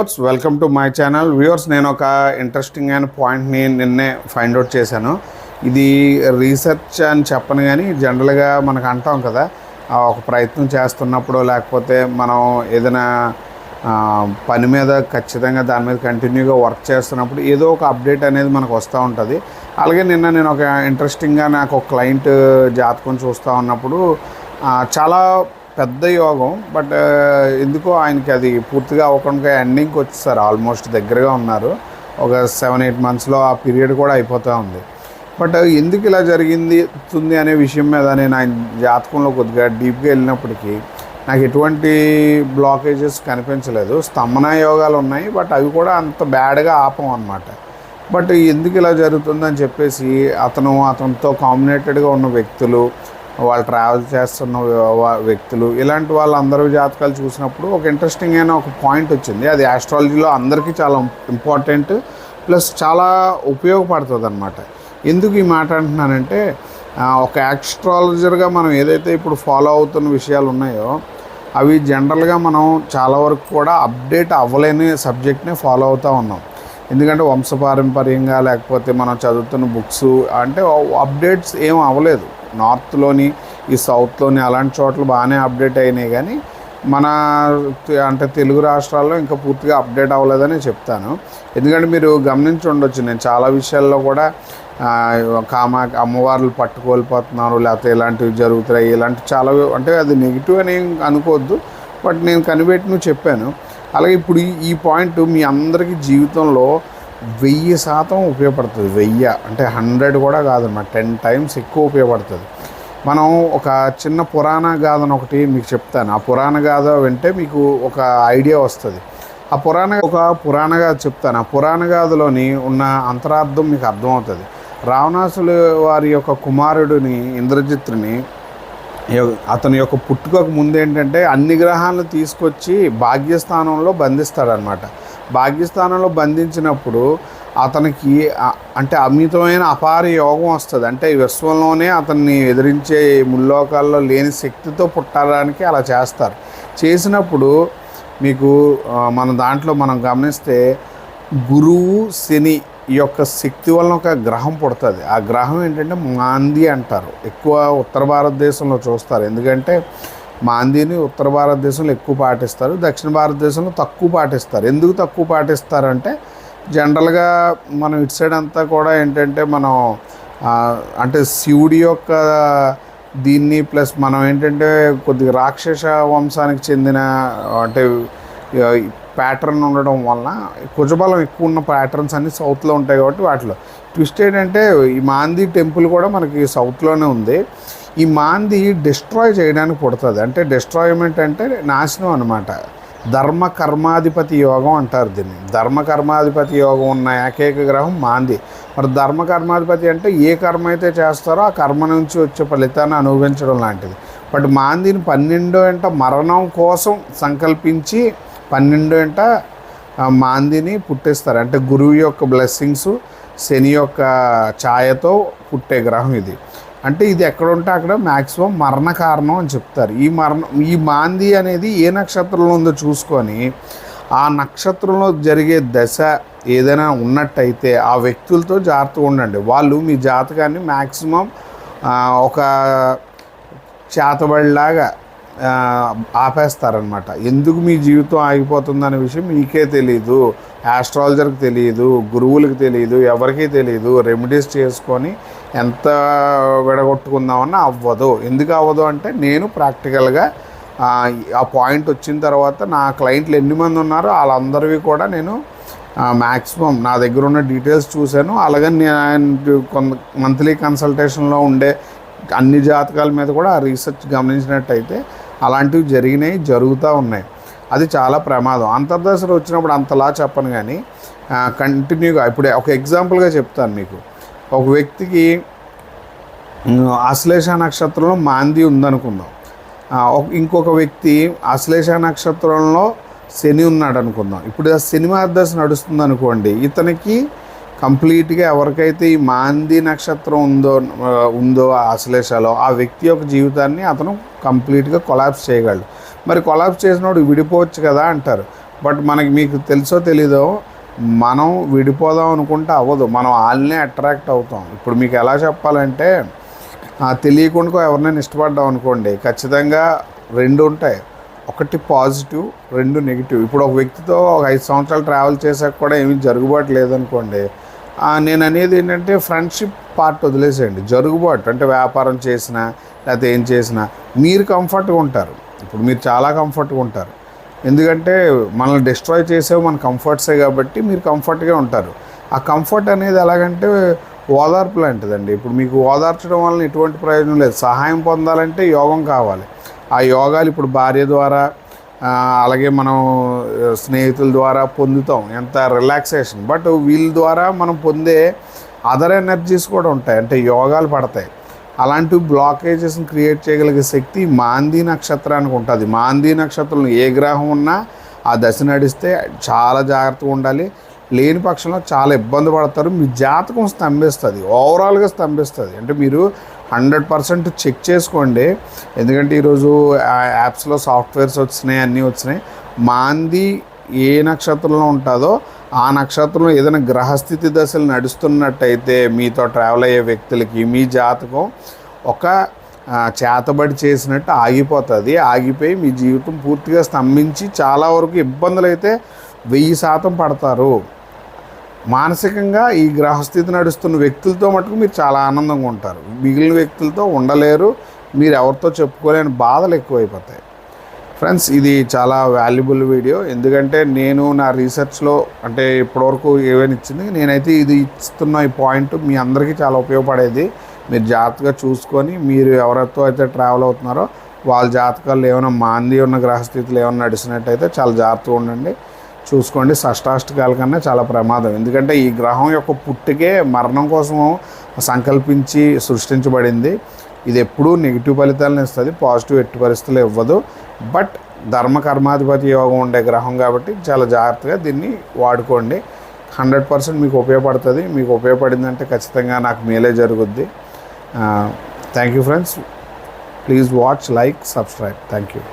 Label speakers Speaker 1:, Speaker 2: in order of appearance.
Speaker 1: Welcome to my channel viewers. నేను ఒక interesting అయిన పాయింట్ని నిన్నే ఫైండ్ అవుట్ చేశాను. ఇది రీసెర్చ్ అని చెప్పను, కానీ జనరల్గా మనకు అంటాం కదా, ఒక ప్రయత్నం చేస్తున్నప్పుడు లేకపోతే మనం ఏదైనా పని మీద ఖచ్చితంగా దాని మీద కంటిన్యూగా వర్క్ చేస్తున్నప్పుడు ఏదో ఒక అప్డేట్ అనేది మనకు వస్తూ ఉంటుంది. అలాగే నేను ఒక ఇంట్రెస్టింగ్గా నాకు ఒక క్లయింట్ జాతకం చూస్తూ ఉన్నప్పుడు చాలా పెద్ద యోగం, బట్ ఎందుకో ఆయనకి అది పూర్తిగా అవ్వకుండా ఎండింగ్కి వచ్చేసారు. ఆల్మోస్ట్ దగ్గరగా ఉన్నారు. ఒక 7-8 మంత్స్లో ఆ పీరియడ్ కూడా అయిపోతూ ఉంది. బట్ ఎందుకు ఇలా జరిగింది అనే విషయం మీద నేను ఆయన జాతకంలో కొద్దిగా డీప్గా వెళ్ళినప్పటికీ నాకు ఎటువంటి బ్లాకేజెస్ కనిపించలేదు. స్తంభన యోగాలు ఉన్నాయి, బట్ అవి కూడా అంత బ్యాడ్గా ఆపం అన్నమాట. బట్ ఎందుకు ఇలా జరుగుతుందని చెప్పేసి అతనితో కాంబినేటెడ్గా ఉన్న వ్యక్తులు, వాళ్ళు ట్రావెల్ చేస్తున్న వ్యక్తులు, ఇలాంటి వాళ్ళందరూ జాతకాలు చూసినప్పుడు ఒక ఇంట్రెస్టింగ్ అయిన ఒక పాయింట్ వచ్చింది. అది ఆస్ట్రాలజీలో అందరికీ చాలా ఇంపార్టెంట్, ప్లస్ చాలా ఉపయోగపడుతుంది అన్నమాట. ఎందుకు ఈ మాట అంటున్నానంటే, ఒక ఆస్ట్రాలజర్గా మనం ఏదైతే ఇప్పుడు ఫాలో అవుతున్న విషయాలు ఉన్నాయో అవి జనరల్గా మనం చాలా వరకు కూడా అప్డేట్ అవ్వలేని సబ్జెక్ట్ని ఫాలో అవుతూ ఉన్నాం. ఎందుకంటే వంశపారంపర్యంగా లేకపోతే మనం చదువుతున్న బుక్స్ అంటే అప్డేట్స్ ఏం అవ్వలేదు. నార్త్లోని ఈ సౌత్లోని అలాంటి చోట్ల బాగానే అప్డేట్ అయినాయి, కానీ మన అంటే తెలుగు రాష్ట్రాల్లో ఇంకా పూర్తిగా అప్డేట్ అవ్వలేదని చెప్తాను. ఎందుకంటే మీరు గమనించి ఉండొచ్చు, నేను చాలా విషయాల్లో కూడా అమ్మవార్లు పట్టుకోల్పోతున్నారు, లేకపోతే ఇలాంటివి జరుగుతున్నాయి, ఇలాంటి చాలా అంటే అది నెగిటివ్ అని అనుకోవద్దు, బట్ నేను కనిపెట్టి చెప్పాను. అలాగే ఇప్పుడు ఈ పాయింట్ మీ అందరికీ జీవితంలో 1000% ఉపయోగపడుతుంది. 1000 అంటే 100 కూడా కాదన్నమాట, 10 times ఎక్కువ ఉపయోగపడుతుంది. మనం ఒక చిన్న పురాణ గాథను ఒకటి మీకు చెప్తాను. ఆ పురాణ గాథ వింటే మీకు ఒక ఐడియా వస్తుంది. ఒక పురాణ గాథ చెప్తాను. ఆ పురాణ గాథలోని ఉన్న అంతరార్థం మీకు అర్థమవుతుంది. రావణాసులు వారి యొక్క కుమారుడిని ఇంద్రజిత్తుని, అతని యొక్క పుట్టుకకు ముందు ఏంటంటే అన్ని గ్రహాలను తీసుకొచ్చి భాగ్యస్థానంలో బంధిస్తాడనమాట. భాగ్యస్థానంలో బంధించినప్పుడు అతనికి అంటే అమితమైన అపార యోగం వస్తుంది. అంటే విశ్వంలోనే అతన్ని ఎదిరించే ముల్లోకాల్లో లేని శక్తితో పుట్టడానికి అలా చేస్తారు. చేసినప్పుడు మీకు మన దాంట్లో మనం గమనిస్తే గురువు శని యొక్క శక్తి వలన ఒక గ్రహం పుడుతుంది. ఆ గ్రహం ఏంటంటే మాంది అంటారు. ఎక్కువ ఉత్తర భారతదేశంలో చూస్తారు, ఎందుకంటే మాందీని ఉత్తర భారతదేశంలో ఎక్కువ పాటిస్తారు, దక్షిణ భారతదేశంలో తక్కువ పాటిస్తారు. ఎందుకు తక్కువ పాటిస్తారంటే జనరల్గా మనం ఇటు సైడ్ అంతా కూడా ఏంటంటే మనం అంటే శివుడి యొక్క దీన్ని ప్లస్ మనం ఏంటంటే కొద్దిగా రాక్షస వంశానికి చెందిన అంటే ప్యాటర్న్ ఉండడం వలన కుజబలం ఎక్కువ ఉన్న ప్యాటర్న్స్ అన్నీ సౌత్లో ఉంటాయి. కాబట్టి వాటిలో ట్విస్ట్ ఏంటంటే ఈ మాంది టెంపుల్ కూడా మనకి సౌత్లోనే ఉంది. ఈ మాంది డిస్ట్రాయ్ చేయడానికి పుడుతుంది. అంటే డిస్ట్రాయ్మెంట్ అంటే నాశనం అనమాట. ధర్మ కర్మాధిపతి యోగం అంటారు దీన్ని. ధర్మ కర్మాధిపతి యోగం ఉన్న ఏకైక గ్రహం మాంది. మరి ధర్మ కర్మాధిపతి అంటే ఏ కర్మ అయితే చేస్తారో ఆ కర్మ నుంచి వచ్చే ఫలితాన్ని అనుభవించడం లాంటిది. బట్ మాందిని 12 మరణం కోసం సంకల్పించి 12 మాందిని పుట్టిస్తారు. అంటే గురువు యొక్క బ్లెస్సింగ్స్, శని యొక్క ఛాయతో పుట్టే గ్రహం ఇది. అంటే ఇది ఎక్కడ ఉంటే అక్కడ మ్యాక్సిమం మరణ కారణం అని చెప్తారు. ఈ మాంది అనేది ఏ నక్షత్రంలో ఉందో చూసుకొని ఆ నక్షత్రంలో జరిగే దశ ఏదైనా ఉన్నట్టయితే ఆ వ్యక్తులతో జాగ్రత్తగా ఉండండి. వాళ్ళు మీ జాతకాన్ని మ్యాక్సిమం ఒక చేతబడిలాగా ఆపేస్తారనమాట. ఎందుకు మీ జీవితం ఆగిపోతుందనే విషయం మీకే తెలియదు, ఆస్ట్రాలజర్కి తెలియదు, గురువులకు తెలియదు, ఎవరికీ తెలియదు. రెమెడీస్ చేసుకొని ఎంత విడగొట్టుకుందామన్నా అవ్వదు. ఎందుకు అవ్వదు అంటే నేను ప్రాక్టికల్గా ఆ పాయింట్ వచ్చిన తర్వాత నా క్లయింట్లు ఎన్ని మంది ఉన్నారో వాళ్ళందరివి కూడా నేను మ్యాక్సిమం నా దగ్గర ఉన్న డీటెయిల్స్ చూశాను. అలాగే నేను మంత్లీ కన్సల్టేషన్లో ఉండే అన్ని జాతకాల మీద కూడా ఆ రీసెర్చ్ గమనించినట్టయితే అలాంటివి జరుగుతూ ఉన్నాయి. అది చాలా ప్రమాదం. అంతర్దశలు వచ్చినప్పుడు అంతలా చెప్పను, కానీ కంటిన్యూగా ఇప్పుడే ఒక ఎగ్జాంపుల్గా చెప్తాను మీకు. ఒక వ్యక్తికి ఆశ్లేష నక్షత్రంలో మాంది ఉందనుకుందాం. ఇంకొక వ్యక్తి ఆశ్లేష నక్షత్రంలో శని ఉన్నాడు అనుకుందాం. ఇప్పుడు ఆ శని మహర్దశ నడుస్తుంది అనుకోండి. ఇతనికి కంప్లీట్గా ఎవరికైతే ఈ మాంది నక్షత్రం ఉందో ఆశ్లేషలో ఆ వ్యక్తి యొక్క జీవితాన్ని అతను కంప్లీట్గా కొలాప్స్ చేయగలడు. మరి కొలాప్స్ చేసినప్పుడు విడిపోవచ్చు కదా అంటారు. బట్ మీకు తెలుసో తెలీదో మనం విడిపోదాం అనుకుంటే అవ్వదు, మనం వాళ్ళనే అట్రాక్ట్ అవుతాం. ఇప్పుడు మీకు ఎలా చెప్పాలంటే తెలియకుండా ఎవరినైనా ఇష్టపడ్డాం అనుకోండి, ఖచ్చితంగా 2 ఉంటాయి, ఒకటి పాజిటివ్, 2 నెగిటివ్. ఇప్పుడు ఒక వ్యక్తితో ఒక 5 సంవత్సరాలు ట్రావెల్ చేసాక కూడా ఏమీ జరుగుబాటు లేదనుకోండి, నేను అనేది ఏంటంటే ఫ్రెండ్షిప్ పార్ట్ వదిలేసేయండి. జరుగుబాటు అంటే వ్యాపారం చేసినా లేకపోతే ఏం చేసినా మీరు కంఫర్ట్గా ఉంటారు. ఇప్పుడు మీరు చాలా కంఫర్ట్గా ఉంటారు, ఎందుకంటే మనల్ని డిస్ట్రాయ్ చేసేవి మన కంఫర్ట్సే కాబట్టి మీరు కంఫర్ట్గా ఉంటారు. ఆ కంఫర్ట్ అనేది ఎలాగంటే ఓదార్పు లాంటిదండి. ఇప్పుడు మీకు ఓదార్చడం వలన ఎటువంటి ప్రయోజనం లేదు. సహాయం పొందాలంటే యోగం కావాలి. ఆ యోగాలు ఇప్పుడు భార్య ద్వారా అలాగే మనం స్నేహితుల ద్వారా పొందుతాం ఎంత రిలాక్సేషన్. బట్ వీళ్ళ ద్వారా మనం పొందే అదర్ ఎనర్జీస్ కూడా ఉంటాయి, అంటే యోగాలు పడతాయి. అలాంటి బ్లాకేజెస్ని క్రియేట్ చేయగలిగే శక్తి మాందీ నక్షత్రానికి ఉంటుంది. మాందీ నక్షత్రంలో ఏ గ్రహం ఉన్నా ఆ దశ నడిస్తే చాలా జాగ్రత్తగా ఉండాలి. లేని పక్షంలో చాలా ఇబ్బంది పడతారు. మీ జాతకం స్తంభిస్తుంది, ఓవరాల్గా స్తంభిస్తుంది. అంటే మీరు 100% చెక్ చేసుకోండి, ఎందుకంటే ఈరోజు యాప్స్లో సాఫ్ట్వేర్స్ వచ్చినాయి, అన్నీ వచ్చినాయి. మాంది ఏ నక్షత్రంలో ఉంటుందో ఆ నక్షత్రంలో ఏదైనా గ్రహస్థితి దశలు నడుస్తున్నట్టయితే మీతో ట్రావెల్ అయ్యే వ్యక్తులకి మీ జాతకం ఒక చేతబడి చేసినట్టు ఆగిపోతుంది. ఆగిపోయి మీ జీవితం పూర్తిగా స్తంభించి చాలా వరకు ఇబ్బందులు అయితే 1000% పడతారు. మానసికంగా ఈ గ్రహస్థితి నడుస్తున్న వ్యక్తులతో మటుకు మీరు చాలా ఆనందంగా ఉంటారు, మిగిలిన వ్యక్తులతో ఉండలేరు, మీరు ఎవరితో చెప్పుకోలేని బాధలు ఎక్కువైపోతాయి. ఫ్రెండ్స్, ఇది చాలా వాల్యుబుల్ వీడియో, ఎందుకంటే నేను నా రీసెర్చ్లో అంటే ఇప్పటివరకు ఏమైనా ఇచ్చింది, నేనైతే ఇది ఇస్తున్న ఈ పాయింట్ మీ అందరికీ చాలా ఉపయోగపడేది. మీరు జాగ్రత్తగా చూసుకొని మీరు ఎవరితో అయితే ట్రావెల్ అవుతున్నారో వాళ్ళ జాతకాలు ఏమైనా మాంది ఉన్న గ్రహస్థితులు ఏమైనా నడిచినట్టయితే చాలా జాగ్రత్తగా ఉండండి, చూసుకోండి. షష్టాష్టకాల కన్నా చాలా ప్రమాదం, ఎందుకంటే ఈ గ్రహం యొక్క పుట్టుకే మరణం కోసం సంకల్పించి సృష్టించబడింది. ఇది ఎప్పుడూ నెగిటివ్ ఫలితాలను ఇస్తుంది, పాజిటివ్ ఎట్టి పరిస్థితులు ఇవ్వదు. బట్ ధర్మకర్మాధిపతి యోగం ఉండే గ్రహం కాబట్టి చాలా జాగ్రత్తగా దీన్ని వాడుకోండి. 100% మీకు ఉపయోగపడుతుంది. మీకు ఉపయోగపడిందంటే ఖచ్చితంగా నాకు మేలే జరుగుద్ది. Thank you friends, please watch, like, subscribe. Thank you.